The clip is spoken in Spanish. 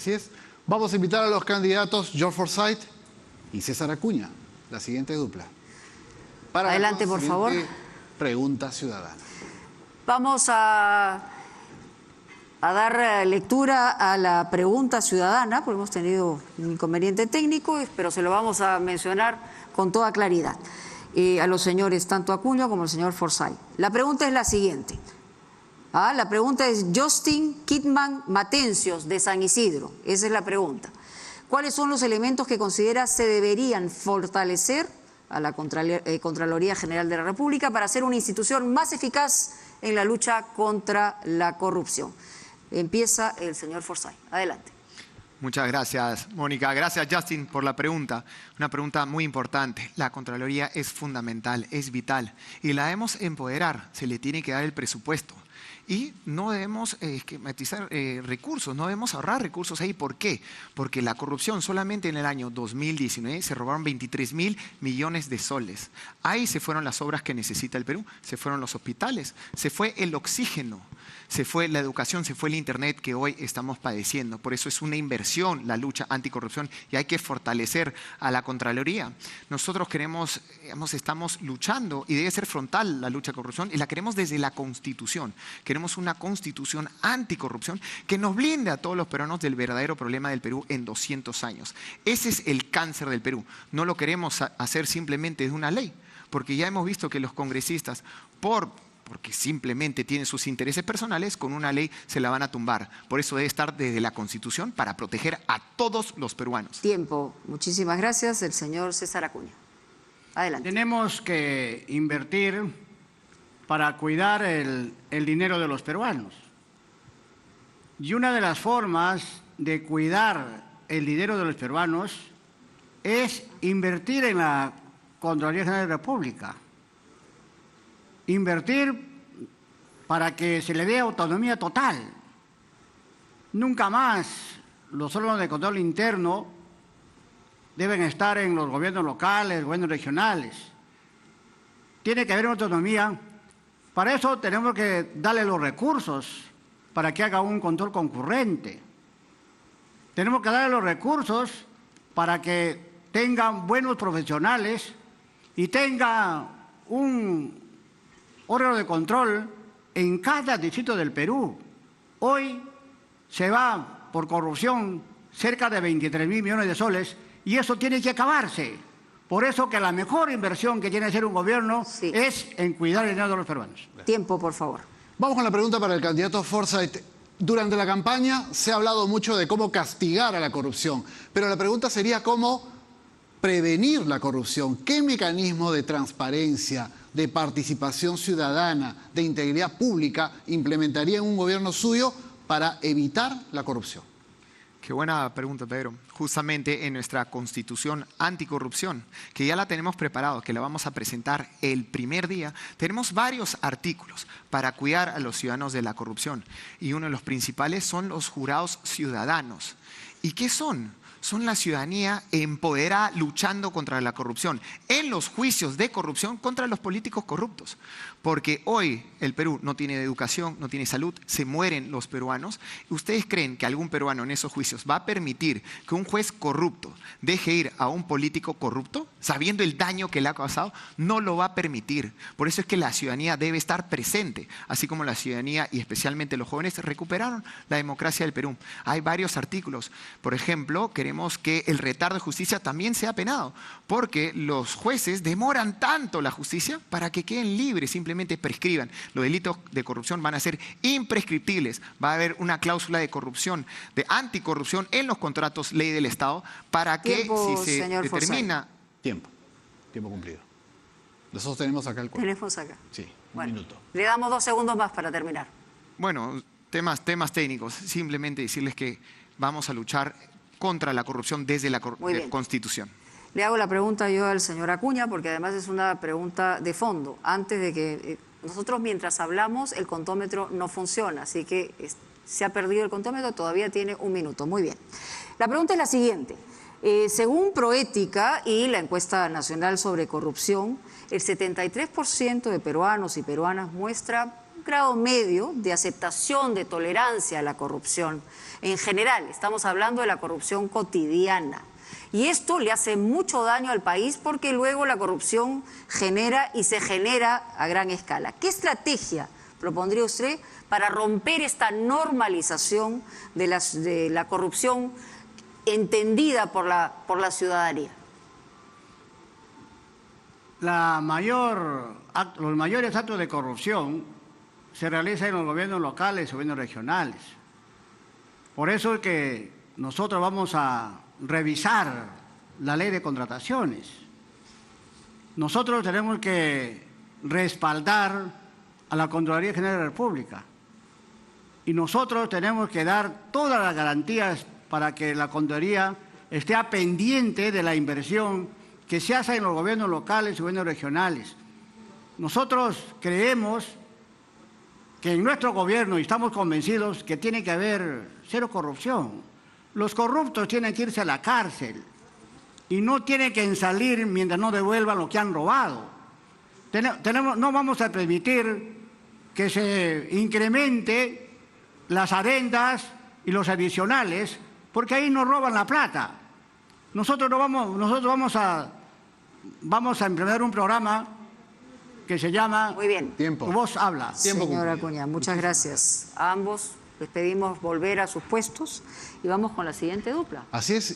Así es. Vamos a invitar a los candidatos George Forsyth y César Acuña, la siguiente dupla. Adelante, por favor. Pregunta ciudadana. Vamos a dar lectura a la pregunta ciudadana, porque hemos tenido un inconveniente técnico, pero se lo vamos a mencionar con toda claridad a los señores, tanto Acuña como el señor Forsyth. La pregunta es la siguiente. La pregunta es Justin Kidman Matencios, de San Isidro. Esa es la pregunta. ¿Cuáles son los elementos que considera se deberían fortalecer a la Contraloría General de la República para ser una institución más eficaz en la lucha contra la corrupción? Empieza el señor Forsyth. Adelante. Muchas gracias, Mónica. Gracias, Justin, por la pregunta. Una pregunta muy importante. La Contraloría es fundamental, es vital y la debemos empoderar. Se le tiene que dar el presupuesto. Y no debemos esquematizar recursos, no debemos ahorrar recursos ahí. ¿Por qué? Porque la corrupción solamente en el año 2019 se robaron 23.000 millones de soles. Ahí se fueron las obras que necesita el Perú, se fueron los hospitales, se fue el oxígeno, se fue la educación, se fue el internet que hoy estamos padeciendo. Por eso es una inversión la lucha anticorrupción y hay que fortalecer a la Contraloría. Nosotros queremos, estamos luchando y debe ser frontal la lucha a corrupción y la queremos desde la Constitución. Queremos una constitución anticorrupción que nos blinde a todos los peruanos del verdadero problema del Perú en 200 años. Ese es el cáncer del Perú. No lo queremos hacer simplemente de una ley, porque ya hemos visto que los congresistas, porque simplemente tienen sus intereses personales, con una ley se la van a tumbar. Por eso debe estar desde la Constitución para proteger a todos los peruanos. Tiempo. Muchísimas gracias. El señor César Acuña. Adelante. Tenemos que invertir para cuidar el dinero de los peruanos. Y una de las formas de cuidar el dinero de los peruanos es invertir en la Contraloría General de la República. Invertir para que se le dé autonomía total. Nunca más los órganos de control interno deben estar en los gobiernos locales, gobiernos regionales. Tiene que haber una autonomía. Para eso tenemos que darle los recursos para que haga un control concurrente. Tenemos que darle los recursos para que tengan buenos profesionales y tenga un órgano de control en cada distrito del Perú. Hoy se va por corrupción cerca de 23.000 millones de soles y eso tiene que acabarse. Por eso que la mejor inversión que tiene que hacer un gobierno es en cuidar el dinero de los peruanos. Tiempo, por favor. Vamos con la pregunta para el candidato Forsyth. Durante la campaña se ha hablado mucho de cómo castigar a la corrupción, pero la pregunta sería cómo prevenir la corrupción. ¿Qué mecanismo de transparencia, de participación ciudadana, de integridad pública implementaría en un gobierno suyo para evitar la corrupción? Qué buena pregunta, Pedro. Justamente en nuestra Constitución anticorrupción, que ya la tenemos preparado, que la vamos a presentar el primer día, tenemos varios artículos para cuidar a los ciudadanos de la corrupción. Y uno de los principales son los jurados ciudadanos. ¿Y qué son? Son la ciudadanía empoderada luchando contra la corrupción, en los juicios de corrupción contra los políticos corruptos. Porque hoy el Perú no tiene educación, no tiene salud, se mueren los peruanos. ¿Ustedes creen que algún peruano en esos juicios va a permitir que un juez corrupto deje ir a un político corrupto, sabiendo el daño que le ha causado? No lo va a permitir. Por eso es que la ciudadanía debe estar presente, así como la ciudadanía y especialmente los jóvenes recuperaron la democracia del Perú. Hay varios artículos. Por ejemplo, queremos que el retardo de justicia también sea penado, porque los jueces demoran tanto la justicia para que queden libres, simplemente prescriban. Los delitos de corrupción van a ser imprescriptibles. Va a haber una cláusula de corrupción, de anticorrupción en los contratos ley del Estado para que si se determina... Tiempo cumplido. Nosotros tenemos acá el cuadro. Tenemos acá. Sí, bueno, un minuto. Le damos 2 segundos más para terminar. Bueno, temas técnicos. Simplemente decirles que vamos a luchar contra la corrupción desde la Constitución. Le hago la pregunta yo al señor Acuña, porque además es una pregunta de fondo. Antes de que nosotros mientras hablamos, el contómetro no funciona, así que se ha perdido el contómetro, todavía tiene 1 minuto. Muy bien. La pregunta es la siguiente. Según Proética y la encuesta nacional sobre corrupción, el 73% de peruanos y peruanas muestra grado medio de aceptación, de tolerancia a la corrupción. En general, estamos hablando de la corrupción cotidiana. Y esto le hace mucho daño al país porque luego la corrupción genera y se genera a gran escala. ¿Qué estrategia propondría usted para romper esta normalización de la corrupción entendida por la ciudadanía? Los mayores actos de corrupción se realizan en los gobiernos locales y gobiernos regionales. Por eso es que nosotros vamos a revisar la ley de contrataciones. Nosotros tenemos que respaldar a la Contraloría General de la República y nosotros tenemos que dar todas las garantías para que la Contraloría esté pendiente de la inversión que se hace en los gobiernos locales y gobiernos regionales. Nosotros creemos que en nuestro gobierno, y estamos convencidos, que tiene que haber cero corrupción. Los corruptos tienen que irse a la cárcel y no tienen que salir mientras no devuelvan lo que han robado. No vamos a permitir que se incremente las adendas y los adicionales, porque ahí nos roban la plata. Nosotros vamos a emprender un programa que se llama Muy bien. Tiempo. Tu voz habla. Tiempo Señora cumplido. Acuña, muchas gracias. A ambos les pedimos volver a sus puestos y vamos con la siguiente dupla. Así es.